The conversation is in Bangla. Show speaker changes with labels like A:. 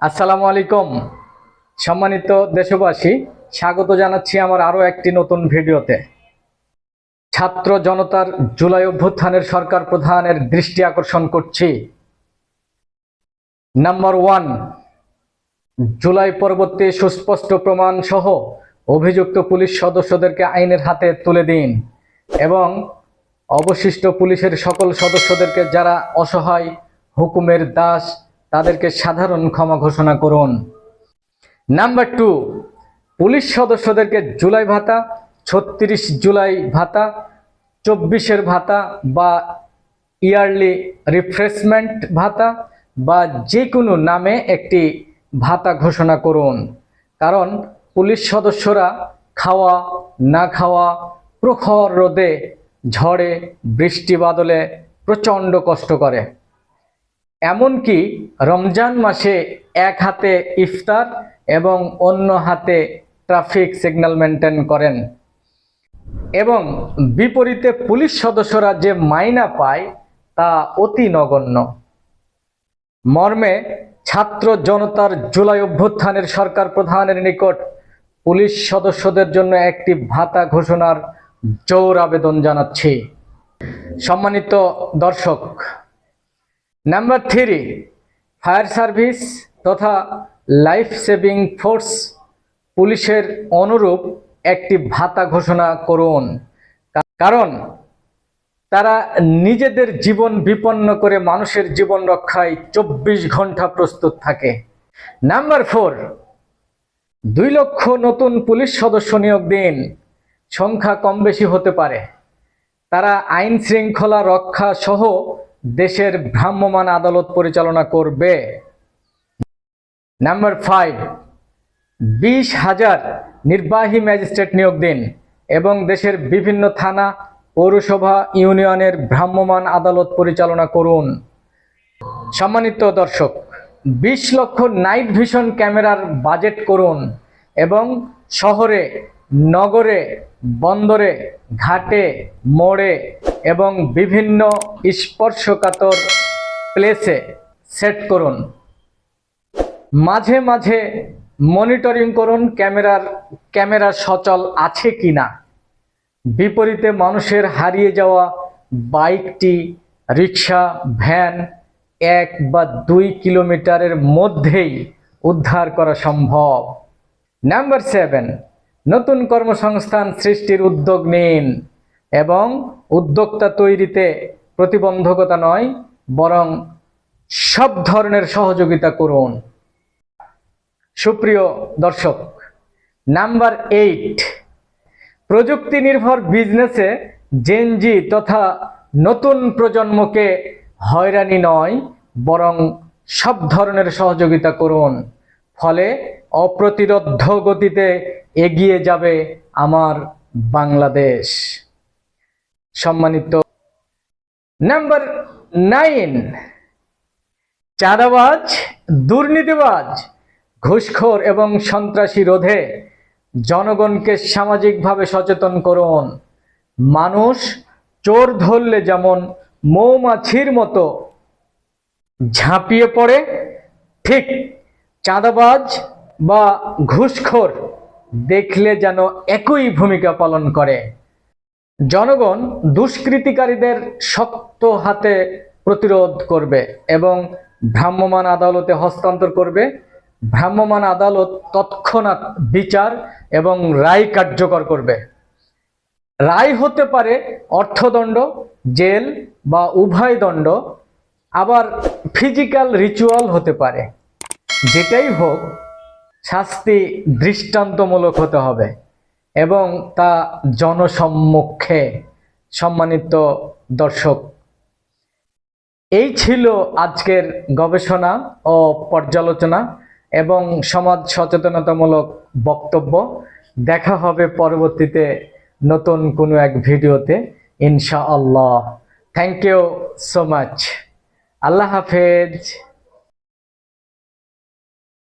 A: আসসালামু আলাইকুম সম্মানিত দেশবাসী, স্বাগত জানাচ্ছি আমার আরো একটি নতুন ভিডিওতে। ছাত্র জনতার জুলাই অভ্যুত্থানের সরকার প্রধানের দৃষ্টি আকর্ষণ করছি। নাম্বার 1, জুলাই পরবর্তী সুস্পষ্ট প্রমাণ সহ অভিযুক্ত পুলিশ সদস্যদেরকে আইনের হাতে তুলে দিন এবং অবশিষ্ট পুলিশের সকল সদস্যদেরকে যারা অসহায় হুকুমের দাস তাদেরকে সাধারণ ক্ষমা ঘোষণা করুন। নাম্বার 2, পুলিশ সদস্যদেরকে জুলাই ভাতা, 36 জুলাই ভাতা, 24-এর ভাতা বা ইয়ারলি রিফ্রেশমেন্ট ভাতা বা যে কোনো নামে একটি ভাতা ঘোষণা করুন। কারণ পুলিশ সদস্যরা খাওয়া না খাওয়া, প্রখর রোদে, ঝড়ে, বৃষ্টি বাদলে প্রচণ্ড কষ্ট করে। এমনকি রমজান মাসে এক হাতে ইফতার এবং অন্য হাতে ট্রাফিক সিগন্যাল মেনটেন করেন এবং বিপরীতে পুলিশ সদস্যরা যে মাইনা পায় তা অতি নগণ্য। মর্মে ছাত্র জনতার জুলাই অভ্যুত্থানের সরকার প্রধানের নিকট পুলিশ সদস্যদের জন্য একটি ভাতা ঘোষণার জোর আবেদন জানাচ্ছি। সম্মানিত দর্শক, নাম্বার 3, ফায়ার সার্ভিস তথা লাইফ সেভিং ফোর্স পুলিশের অনুরূপ একটি ভাতা ঘোষণা করুন। কারণ তারা নিজেদের জীবন বিপন্ন করে মানুষের জীবন রক্ষায় 24 ঘন্টা প্রস্তুত থাকে। নাম্বার 4, 2 লক্ষ নতুন পুলিশ সদস্য নিয়োগ দিন। সংখ্যা কম বেশি হতে পারে। তারা আইন শৃঙ্খলা রক্ষা সহ দেশের ভ্রাম্যমাণ আদালত পরিচালনা করবে। নাম্বার 5, 20,000 নির্বাহী ম্যাজিস্ট্রেট নিয়োগ দিন এবং দেশের বিভিন্ন থানা, পৌরসভা, ইউনিয়নের ভ্রাম্যমাণ আদালত পরিচালনা করুন। সম্মানিত দর্শক, 20 লক্ষ নাইট ভিশন ক্যামেরার বাজেট করুন এবং শহরে, নগরে, বন্দরে, ঘাটে, মোড়ে এবং বিভিন্ন স্পর্শকাতর প্লেসে সেট করুন। মাঝে মাঝে মনিটরিং করুন ক্যামেরা সচল আছে কিনা। বিপরীতে মানুষের হারিয়ে যাওয়া বাইকটি, রিক্সা, ভ্যান 1 বা 2 কিলোমিটারের মধ্যেই উদ্ধার করা সম্ভব। নাম্বার 7, নতুন কর্মসংস্থান সৃষ্টির উদ্যোগ নিন এবং উদ্যোক্তা তৈরিতে প্রতিবন্ধকতা নয় বরং সব ধরনের সহযোগিতা করুন। সুপ্রিয় দর্শক, নাম্বার 8, প্রযুক্তি নির্ভর বিজনেসে জেনজি তথা নতুন প্রজন্মকে হয়রানি নয় বরং সব ধরনের সহযোগিতা করুন। ফলে অপ্রতিরোধ্য গতিতে এগিয়ে যাবে আমার বাংলাদেশ। সম্মানিত নাম্বার 9, চাঁদাবাজ, দুর্নীতিবাজ, ঘুষখোর এবং সন্ত্রাসী রোধে জনগণকে সামাজিকভাবে সচেতন করুন। মানুষ চোর ধরলে যেমন মৌমাছির মতো ঝাঁপিয়ে পড়ে, ঠিক চাঁদাবাজ বা ঘুষখোর দেখলে যেন একই ভূমিকা পালন করে। জনগণ দুষ্কৃতিকারীদের শক্ত হাতে প্রতিরোধ করবে এবং ভ্রাম্যমাণ আদালতে হস্তান্তর করবে। ভ্রাম্যমাণ আদালত তৎক্ষণাৎ বিচার এবং রায় কার্যকর করবে। রায় হতে পারে অর্থদণ্ড, জেল বা উভয় দণ্ড, আবার ফিজিক্যাল রিচুয়াল হতে পারে। যেটাই হোক, শাস্তি দৃষ্টান্তমূলক হতে হবে এবং তা জনসম্মুখে। সম্মানিত দর্শক, এই ছিল আজকের গবেষণা ও পর্যালোচনা এবং সমাজ সচেতনতামূলক বক্তব্য। দেখা হবে পরবর্তীতে নতুন কোনো এক ভিডিওতে ইনশাআল্লাহ। Thank you so much. আল্লাহ হাফেজ।